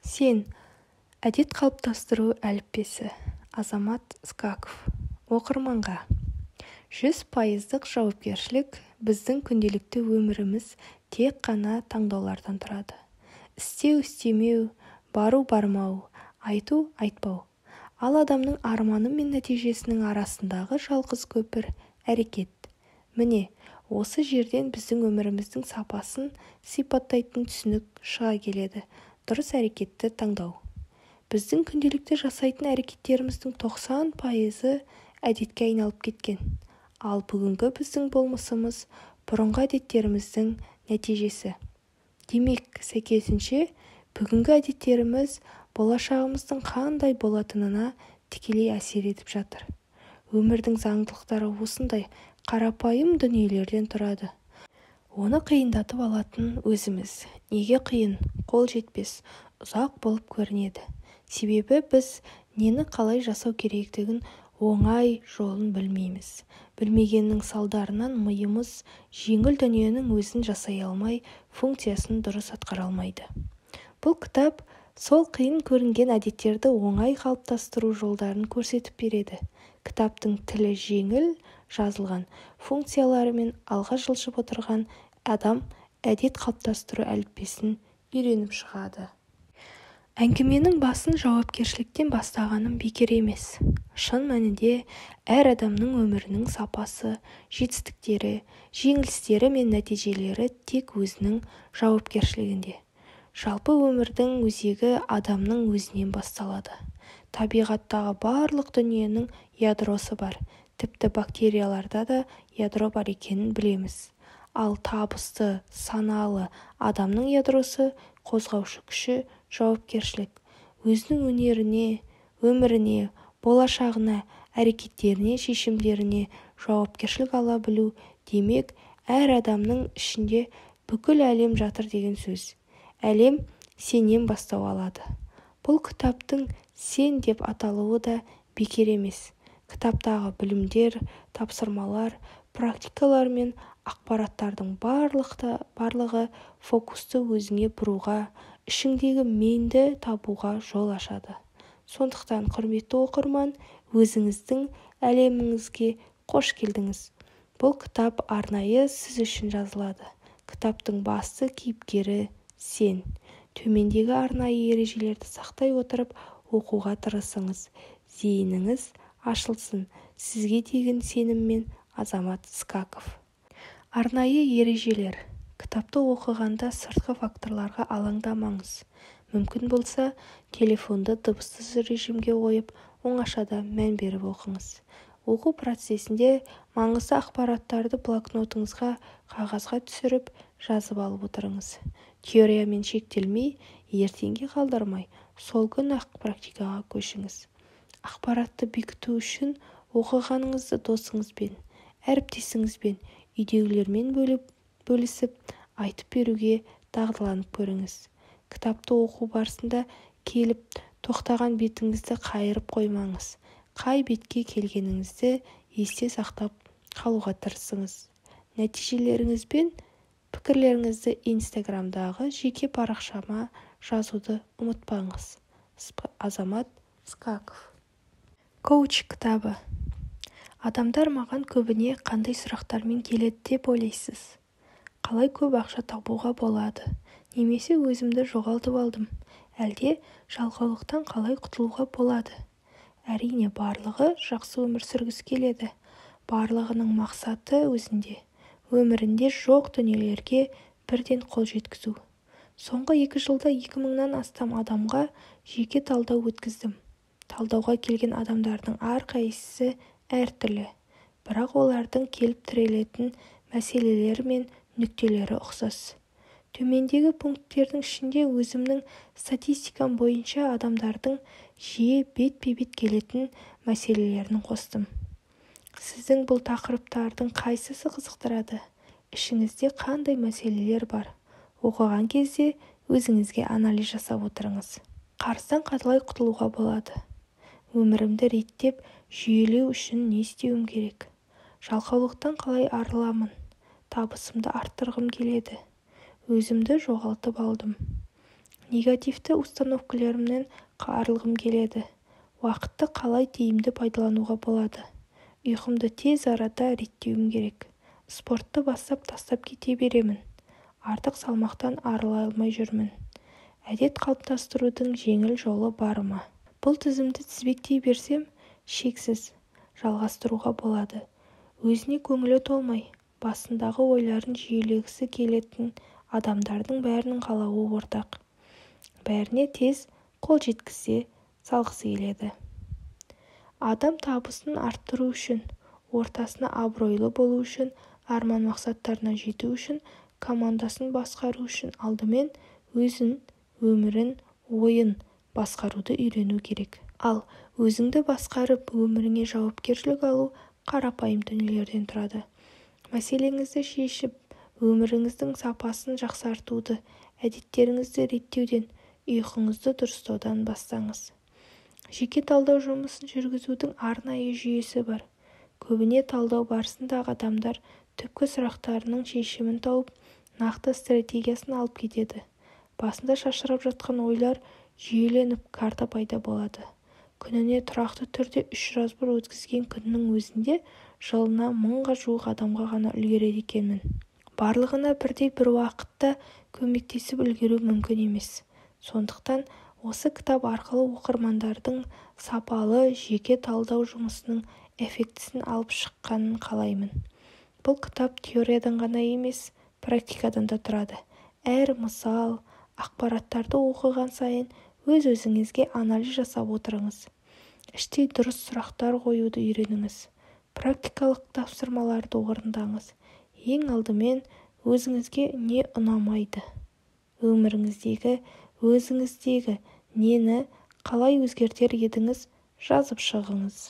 Сен. Әдет қалыптастыру әліппесі. Азамат Скаков. Оқырманға. 100% жауапкершілік біздің күнделікті өміріміз тек қана таңдаулардан тұрады. Істеу, істемеу, бару, бармау, айту, айтпау. Ал адамның арманы мен нәтижесінің арасындағы жалғыз көпір әрекет. Міне, осы жерден біздің өміріміздің сапасын сипаттайтын түсінік шыға келеді. Дұрыс әрекетті таңдау. Біздің күнделікті жасайтын әрекеттеріміздің 90% әдетке айналып кеткен. Ал бүгінгі біздің болмысымыз бұрынғы әдеттеріміздің нәтижесі. Демек, сәйкесінше, бүгінгі әдеттеріміз болашағымыздың қандай болатынына тікелей әсер етіп жатыр. Өмірдің заңдылықтары осындай қарапайым дүниелерден тұрады. Оны қиындатып алатын өзіміз. Неге қиын, қол жетпес, ұзақ болып көрінеді. Себебі біз нені қалай жасау керектігін оңай жолын білмейміз. Білмегеннің салдарынан миымыз жеңіл дүниенің өзін жасай алмай, функциясын дұрыс атқара алмайды. Бұл кітап сол қиын көрінген әдеттерді оңай қалыптастыру жолдарын көрсетіп береді. Кітаптың тілі жеңіл жазылған, функцияларымен алға жылжып отырған адам әдет қалыптастыру әліппесін үйреніп шығады. Әңгіменің басын жауапкершіліктен бастағаным бекер емес. Шын мәнінде әр адамның өмірінің сапасы, жетістіктері, жеңілістері мен нәтижелері тек өзінің жауапкершілігінде. Жалпы өмірдің өзегі адамның өзінен басталады. Табиғаттағы барлық дүниенің ядросы бар. Тіпті бактерияларда да ядро бар екенін білеміз. Ал табысты, саналы адамның ядросы, қозғаушы күші, жауапкершілік. Өзінің өнеріне, өміріне, болашағына, әрекеттеріне, шешімдеріне жауапкершілік ала білу. Демек, әр адамның ішінде бүкіл әлем жатыр деген сөз. Әлем сенен бастау алады. Бұл кітаптың сен деп аталуы да бекер емес. Кітаптағы білімдер, тапсырмалар, практикалар мен ақпараттардың барлығы фокусты өзіңе бұруға, ішіңдегі менді табуға жол ашады. Сондықтан, құрметті оқырман, өзіңіздің әлеміңізге қош келдіңіз. Бұл кітап арнайы сіз үшін жазылады. Кітаптың басты кейіпкері сен. Төмендегі арнайы ережелерді сақтай отырып оқуға тырысыңыз. Зейініңіз ашылсын. Сізге деген сеніммен, Азамат Скаков. Арнайы ережелер. Кітапты оқығанда сыртқы факторларға алаңдамаңыз. Мүмкін болса, телефонды дыбыссыз режимге қойып, оңашада мән беріп оқыңыз. Оқу процесінде маңызды ақпараттарды блокнотыңызға, қағазға түсіріп, жазып алып отырыңыз. Теориямен шектелмей, ертеңге қалдырмай, сол күн-ақ практикаға көшіңіз. Ақпаратты бекіту үшін оқығаныңызды досыңызбен, әріптесіңізбен, үйдегілермен бөлісіп, айтып беруге дағдыланып көріңіз. Кітапты оқу барысында келіп тоқтаған бетіңізді қайырып қоймаңыз. Қай бетке келгеніңізді есте сақтап қалуға тырысыңыз. Нәтижелеріңіз бен пікірлеріңізді Инстаграмдағы жеке парақшама жазуды ұмытпаңыз. Азамат Скаков. Коуч кітабы. Адамдар маған көбіне қандай сұрақтармен келеді деп ойлайсыз? Қалай көп ақша табуға болады? Немесе өзімді жоғалтып алдым? Әлде жалқаулықтан қалай құтылуға болады? Әрине, барлығы жақсы өмір сүргісі келеді. Барлығының мақсаты өзінде. Өмірінде жоқ дүниелерге бірден қол жеткізу. Соңғы 2 жылда 2000-нан астам адамға жеке талдау өткіздім. Талдауға келген адамдардың әрқайсысы әртүрлі, бірақ олардың келіп тірелетін мәселелері мен нүктелері ұқсас. Төмендегі пункттердің ішінде өзімнің статистикам бойынша адамдардың жиі бет-бе-бет келетін мәселелерін қостым. Сіздің бұл тақырыптардың қайсысы қызықтырады? Ішіңізде қандай мәселелер бар? Оқыған кезде өзіңізге анализ жасап отырыңыз. Қарыздан қалай құтылуға болады? Өмірімді реттеп, жүйелеу үшін не істеуім керек? Жалқаулықтан қалай арыламын? Табысымды арттырғым келеді. Өзімді жоғалтып алдым. Негативті установкаларымнан арылғым келеді. Уақытты қалай тиімді пайдалануға болады? Ұйқымды тез арада реттеуім керек. Спортты бастап тастап кете беремін. Артық салмақтан арыла алмай жүрмін. Әдет қалыптастырудың жеңіл жолы бар ма? Бұл тізімді тізбектей берсем, шексіз жалғастыруға болады. Өзіне көңілі толмай, басындағы ойларын жүйелегісі келетін адамдардың бәрінің қалауы ортақ. Бәріне тез қол жеткізе салғысы келеді. Адам табысын арттыру үшін, ортасына абыройлы болу үшін, арман мақсаттарына жету үшін, командасын басқару үшін алдымен өзін, өмірін, ойын басқаруды үйрену керек. Ал өзіңді басқарып, өміріңе жауапкершілік алу қарапайым дүниелерден тұрады. Мәселеңізді шешіп, өміріңіздің сапасын жақсартуды, әдеттеріңізді реттеуден, ұйқыңызды дұрыстаудан бастаңыз. Жеке талдау жұмысын жүргізудің арнайы жүйесі бар. Көбіне талдау барысындағы адамдар түпкі сұрақтарының шешімін тауып, нақты стратегиясын алып кетеді. Басында шашырап жатқан ойлар жүйеленіп, карта пайда болады. Күніне тұрақты түрде 3 жазбыр өткізген күннің өзінде жылына 1000-ға жуық адамға ғана үлгереді екенмін. Барлығына бірдей бір уақытта көмектесіп үлгеру мүмкін емес. Сондықтан осы кітап арқылы оқырмандардың сапалы жеке талдау жұмысының эффектісін алып шыққанын қалаймын. Бұл кітап теориядан ғана емес, практикадан да тұрады. Әр мысал, ақпараттарды оқыған сайын өз-өзіңізге анализ жасап отырыңыз. Іштей дұрыс сұрақтар қоюды үйреніңіз. Практикалық тапсырмаларды орындаңыз. Ең алдымен өзіңізге не ұнамайды? Өміріңіздегі, өзіңіздегі нені қалай өзгертер едіңіз? Жазып шығыңыз.